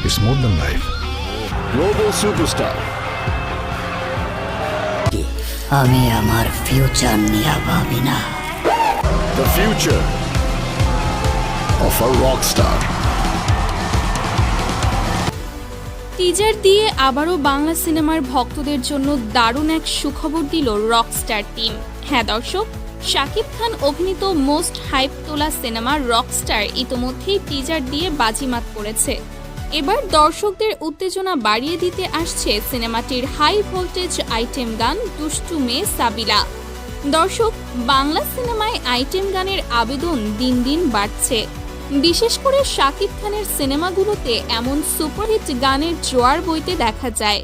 It's more than life. Global superstar. আমি আমার future নিয়ে ভাবি না। The future of a rock star. Teaser দিয়ে আবারও বাংলা সিনেমার ভক্তদের জন্য দারুণ এক সুখবর দিল রকস্টার টিম। হ্যাঁ দর্শক, শাকিব খান অভিনীত মোস্ট হাইপ তোলা সিনেমা রকস্টার ইতোমধ্যেই টিজার দিয়ে বাজিমাত করেছে। এবার দর্শকদের উত্তেজনা বাড়িয়ে দিতে আসছে সিনেমাটির হাই ভোল্টেজ আইটেম গান দুষ্টু মেয়ে সাবিলা। দর্শক, বাংলা সিনেমায় আইটেম গানের আবেদন দিন দিন বাড়ছে। বিশেষ করে শাকিব খানের সিনেমাগুলোতে এমন সুপারহিট গানের জোয়ার বইতে দেখা যায়।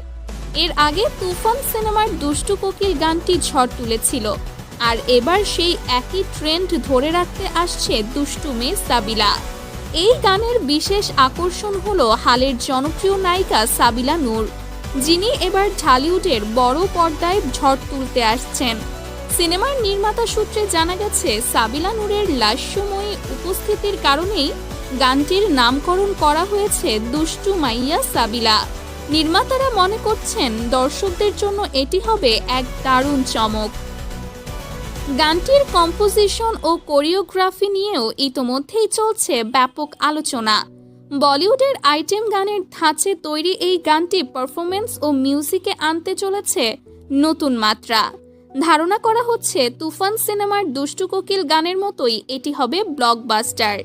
এর আগে তুফান সিনেমার দুষ্টু কোকিল গানটি ঝড় তুলেছিল, আর এবার সেই একই ট্রেন্ড ধরে রাখতে আসছে দুষ্টু মেয়ে সাবিলা। এই গানের বিশেষ আকর্ষণ হলো হালের জনপ্রিয় নায়িকা সাবিলা নূর, যিনি এবার ঢালিউডের বড় পর্দায় ঝড় তুলতে আসছেন। সিনেমার নির্মাতা সূত্রে জানা গেছে, সাবিলা নূরের লাস্যময়ী উপস্থিতির কারণেই গানটির নামকরণ করা হয়েছে দুষ্টু মাইয়া সাবিলা। নির্মাতারা মনে করছেন দর্শকদের জন্য এটি হবে এক দারুণ চমক। গানটির কম্পোজিশন ও কোরিওগ্রাফি নিয়েও ইতোমধ্যেই চলছে ব্যাপক আলোচনা। বলিউডের আইটেম গানের ধাঁচে তৈরি এই গানটি পারফরমেন্স ও মিউজিকে আনতে চলেছে নতুন মাত্রা। ধারণা করা হচ্ছে তুফান সিনেমার দুষ্টু কোকিল গানের মতোই এটি হবে ব্লকবাস্টার।